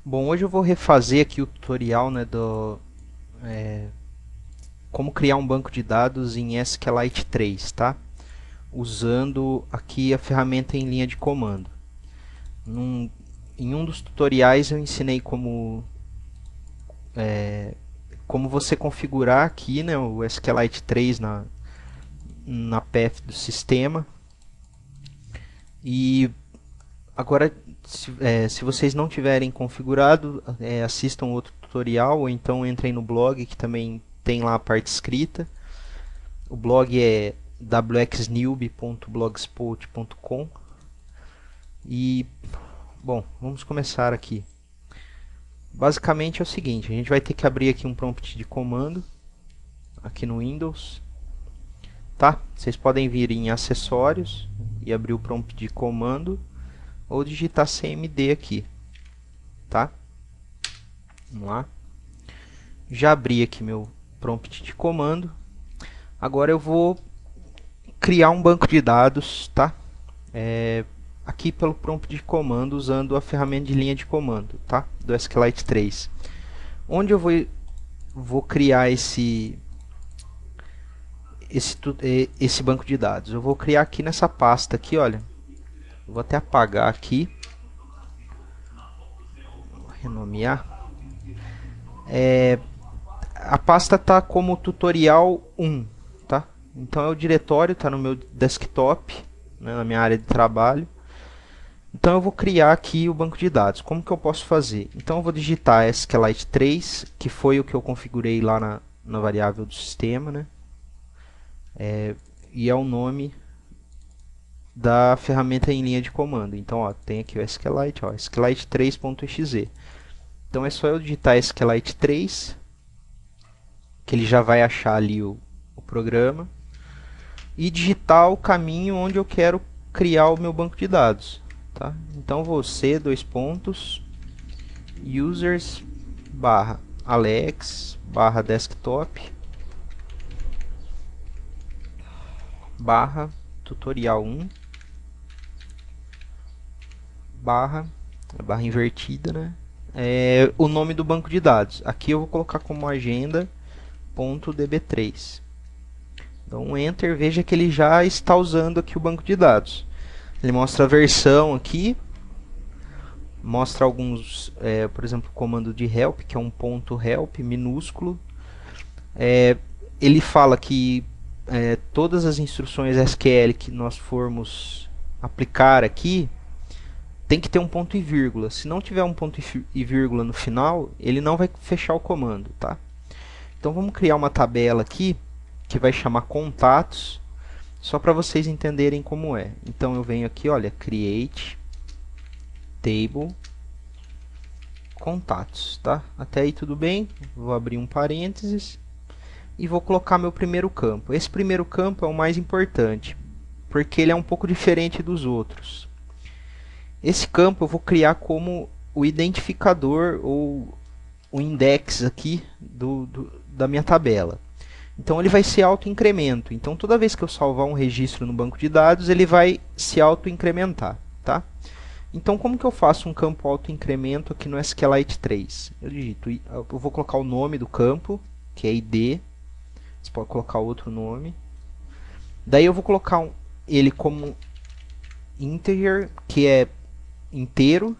Bom, hoje eu vou refazer aqui o tutorial, né, do como criar um banco de dados em SQLite 3, tá? Usando aqui a ferramenta em linha de comando. Em um dos tutoriais eu ensinei como você configurar aqui, né, o SQLite 3 na path do sistema. E agora, se vocês não tiverem configurado, assistam outro tutorial ou então entrem no blog que também tem lá a parte escrita. O blog é wxnewbie.blogspot.com e, bom, vamos começar aqui. Basicamente é o seguinte, a gente vai ter que abrir aqui um prompt de comando aqui no Windows, tá? Vocês podem vir em acessórios e abrir o prompt de comando ou digitar cmd aqui, tá? Vamos lá. Já abri aqui meu prompt de comando. Agora eu vou criar um banco de dados, tá? Aqui pelo prompt de comando usando a ferramenta de linha de comando, tá? Do SQLite 3. Onde eu vou criar esse banco de dados? Eu vou criar aqui nessa pasta aqui, olha. Eu vou até apagar aqui. Vou renomear. A pasta está como tutorial 1, tá? Então é o diretório, está no meu desktop, né, na minha área de trabalho. Então eu vou criar aqui o banco de dados. Como que eu posso fazer? Então eu vou digitar SQLite 3, que foi o que eu configurei lá na variável do sistema, né? E é o nome da ferramenta em linha de comando. Então, ó, tem aqui o SQLite, ó, SQLite3.exe. Então é só eu digitar SQLite 3, que ele já vai achar ali o programa, e digitar o caminho onde eu quero criar o meu banco de dados. Tá? Então você, dois pontos, users, barra alex, barra desktop, barra tutorial 1, barra invertida, né? O nome do banco de dados. Aqui eu vou colocar como agenda.db3. Então enter, veja que ele já está usando aqui o banco de dados. Ele mostra a versão aqui, mostra alguns, por exemplo, o comando de help, que é um ponto help minúsculo. Ele fala que todas as instruções SQL que nós formos aplicar aqui tem que ter um ponto e vírgula. Se não tiver um ponto e vírgula no final, ele não vai fechar o comando, tá? Então vamos criar uma tabela aqui que vai chamar contatos, só para vocês entenderem como é. Então eu venho aqui, olha, create table contatos, tá? Até aí tudo bem. Vou abrir um parênteses e vou colocar meu primeiro campo. Esse primeiro campo é o mais importante, porque ele é um pouco diferente dos outros. Esse campo eu vou criar como o identificador ou o index aqui da minha tabela. Então ele vai ser auto-incremento. Então toda vez que eu salvar um registro no banco de dados, ele vai se auto-incrementar, tá? Então como que eu faço um campo auto-incremento aqui no SQLite 3? Eu vou colocar o nome do campo, que é ID. Você pode colocar outro nome. Daí eu vou colocar ele como integer, que é inteiro,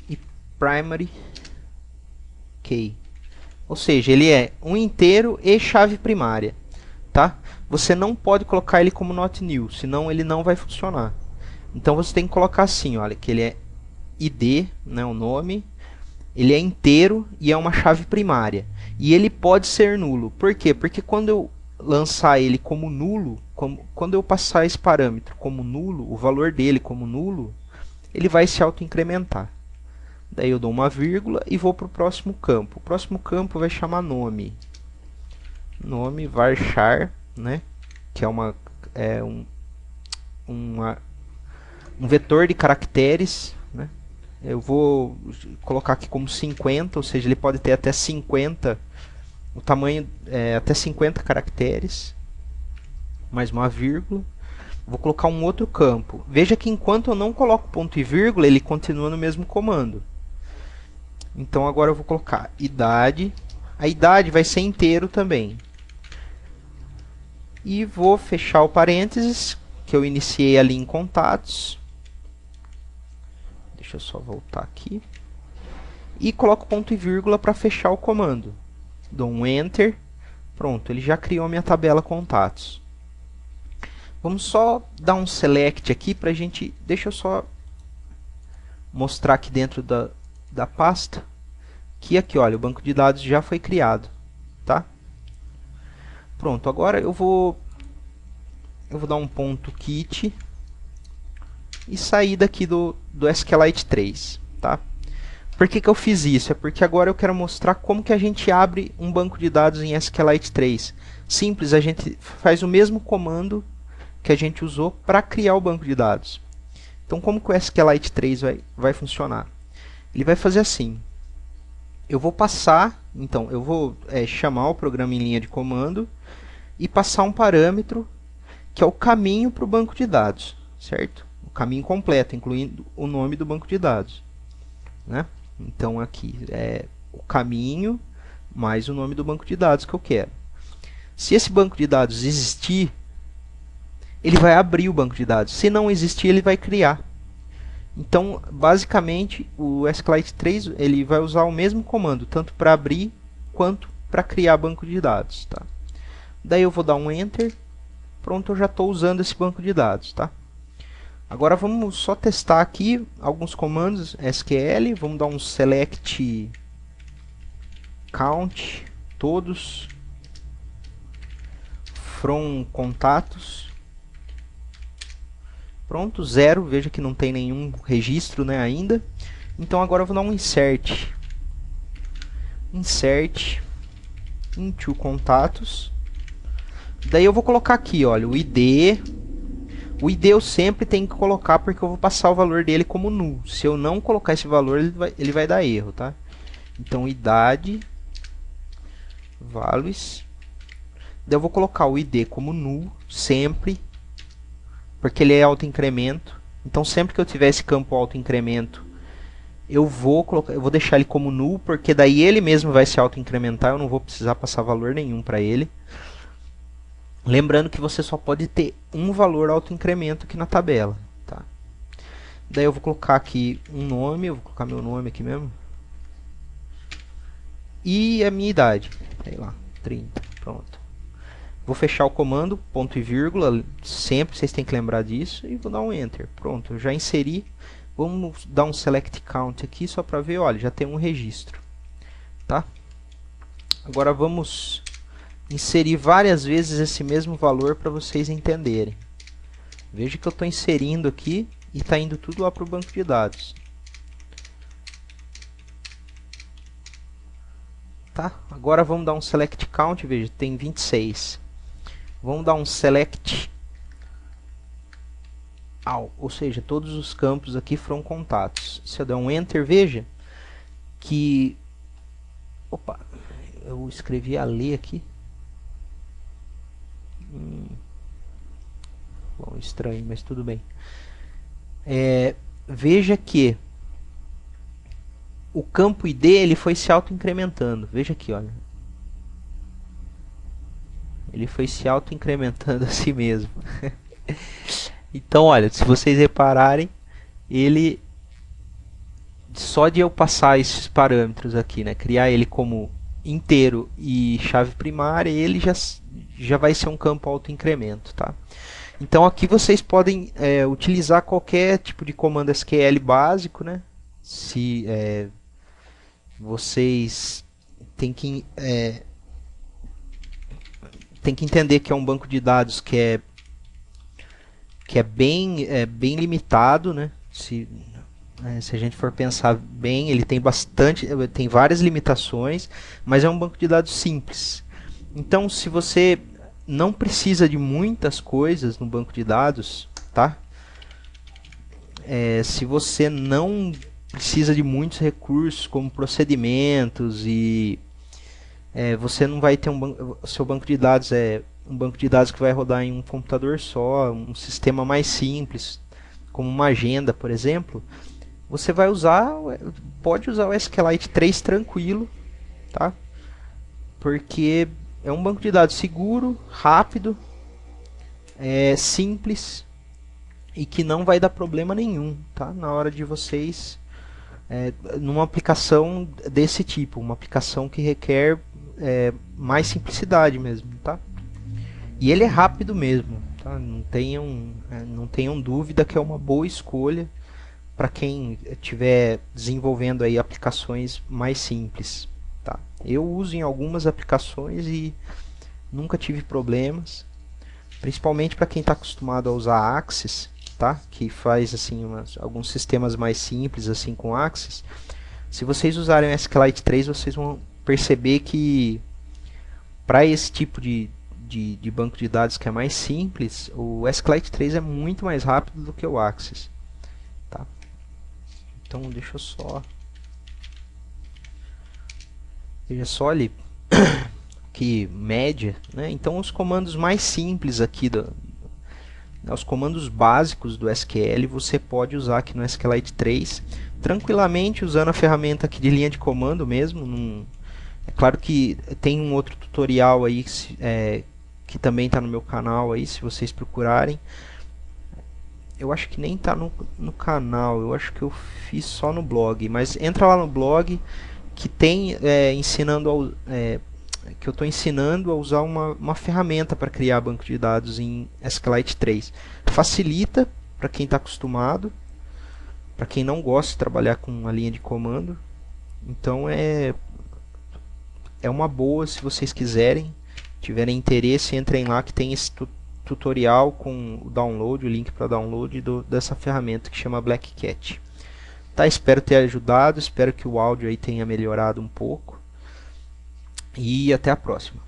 e primary key. Ou seja, ele é um inteiro e chave primária, tá? Você não pode colocar ele como not new, senão ele não vai funcionar. Então você tem que colocar assim, olha, que ele é id, né, o nome, ele é inteiro e é uma chave primária. E ele pode ser nulo. Por quê? Porque quando eu lançar ele como nulo, quando eu passar esse parâmetro como nulo, o valor dele como nulo, ele vai se auto-incrementar. Daí eu dou uma vírgula e vou para o próximo campo. O próximo campo vai chamar nome. Nome varchar, né? Que é um vetor de caracteres, né? Eu vou colocar aqui como 50, ou seja, ele pode ter até 50, o tamanho até 50 caracteres, mais uma vírgula. Vou colocar um outro campo. Veja que enquanto eu não coloco ponto e vírgula, ele continua no mesmo comando. Então agora eu vou colocar idade. A idade vai ser inteiro também. E vou fechar o parênteses que eu iniciei ali em contatos. Deixa eu só voltar aqui. E coloco ponto e vírgula para fechar o comando. Dou um Enter. Pronto, ele já criou a minha tabela contatos. Vamos só dar um select aqui para a gente... Deixa eu só mostrar aqui dentro da pasta. Que aqui, olha, o banco de dados já foi criado. Tá? Pronto, agora eu vou dar um ponto kit e sair daqui do SQLite 3. Tá? Por que eu fiz isso? É porque agora eu quero mostrar como que a gente abre um banco de dados em SQLite 3. Simples, a gente faz o mesmo comando que a gente usou para criar o banco de dados. Então, como que o SQLite 3 vai funcionar? Ele vai fazer assim. Eu vou passar, então, eu vou chamar o programa em linha de comando e passar um parâmetro que é o caminho para o banco de dados, certo? O caminho completo, incluindo o nome do banco de dados, né? Então aqui é o caminho mais o nome do banco de dados que eu quero. Se esse banco de dados existir, ele vai abrir o banco de dados. Se não existir, ele vai criar. Então, basicamente, o SQLite 3 ele vai usar o mesmo comando, tanto para abrir quanto para criar banco de dados. Tá? Daí eu vou dar um Enter. Pronto, eu já estou usando esse banco de dados. Tá? Agora vamos só testar aqui alguns comandos SQL. Vamos dar um select count todos from contatos. Pronto, 0. Veja que não tem nenhum registro, né, ainda. Então agora eu vou dar um insert into contatos. Daí eu vou colocar aqui, olha, o ID. O ID eu sempre tenho que colocar porque eu vou passar o valor dele como null. Se eu não colocar esse valor, ele vai dar erro, tá? Então, idade, values. Daí eu vou colocar o ID como null, sempre, porque ele é autoincremento. Então, sempre que eu tiver esse campo autoincremento, eu vou deixar ele como null, porque daí ele mesmo vai se autoincrementar, eu não vou precisar passar valor nenhum para ele. Lembrando que você só pode ter um valor autoincremento aqui na tabela. Tá? Daí eu vou colocar aqui um nome, eu vou colocar meu nome aqui mesmo. E a minha idade, sei lá, 30, pronto. Vou fechar o comando, ponto e vírgula, sempre vocês têm que lembrar disso, e vou dar um Enter. Pronto, eu já inseri. Vamos dar um Select Count aqui, só para ver, olha, já tem um registro. Tá? Agora vamos inserir várias vezes esse mesmo valor para vocês entenderem. Veja que eu estou inserindo aqui e está indo tudo lá para o banco de dados. Tá? Agora vamos dar um Select Count, veja, tem 26. Vamos dar um Select All, ou seja, todos os campos aqui foram contatos. Se eu der um Enter, veja que... Opa, eu escrevi a ler aqui. Bom, estranho, mas tudo bem. Veja que o campo ID ele foi se auto-incrementando. Veja aqui, olha. Ele foi se auto-incrementando a si mesmo. Então, olha, se vocês repararem, ele... Só de eu passar esses parâmetros aqui, né, criar ele como inteiro e chave primária, ele já vai ser um campo auto-incremento, tá? Então aqui vocês podem utilizar qualquer tipo de comando SQL básico, né? Se vocês têm que entender que é um banco de dados que é bem limitado, né? Se a gente for pensar bem, ele tem várias limitações, mas é um banco de dados simples. Então, se você não precisa de muitas coisas no banco de dados, tá? Se você não precisa de muitos recursos como procedimentos e você não vai ter seu banco de dados um banco de dados que vai rodar em um computador só, um sistema mais simples, como uma agenda, por exemplo, você vai usar, pode usar o SQLite 3 tranquilo, tá? Porque é um banco de dados seguro, rápido, simples e que não vai dar problema nenhum, tá? Na hora de vocês, numa aplicação desse tipo, uma aplicação que requer mais simplicidade mesmo, tá? E ele é rápido mesmo, tá? Não tenham dúvida que é uma boa escolha para quem estiver desenvolvendo aí aplicações mais simples, tá? Eu uso em algumas aplicações e nunca tive problemas, principalmente para quem está acostumado a usar Axis, tá? Que faz assim alguns sistemas mais simples assim com Axis. Se vocês usarem o SQLite 3, vocês vão perceber que para esse tipo de banco de dados que é mais simples, o SQLite 3 é muito mais rápido do que o Axis, tá? Então deixa eu só... Veja só ali que média, né? Então os comandos mais simples aqui, os comandos básicos do SQL você pode usar aqui no SQLite 3 tranquilamente usando a ferramenta aqui de linha de comando mesmo. É claro que tem um outro tutorial aí que também está no meu canal aí, se vocês procurarem. Eu acho que nem está no canal, eu acho que eu fiz só no blog, mas entra lá no blog que tem que eu estou ensinando a usar uma ferramenta para criar banco de dados em SQLite 3. Facilita para quem está acostumado, para quem não gosta de trabalhar com a linha de comando. Então é uma boa se vocês quiserem, tiverem interesse, entrem lá que tem esse tutorial com o download, o link para download dessa ferramenta que chama Black Cat. Tá, espero ter ajudado, espero que o áudio aí tenha melhorado um pouco. E até a próxima.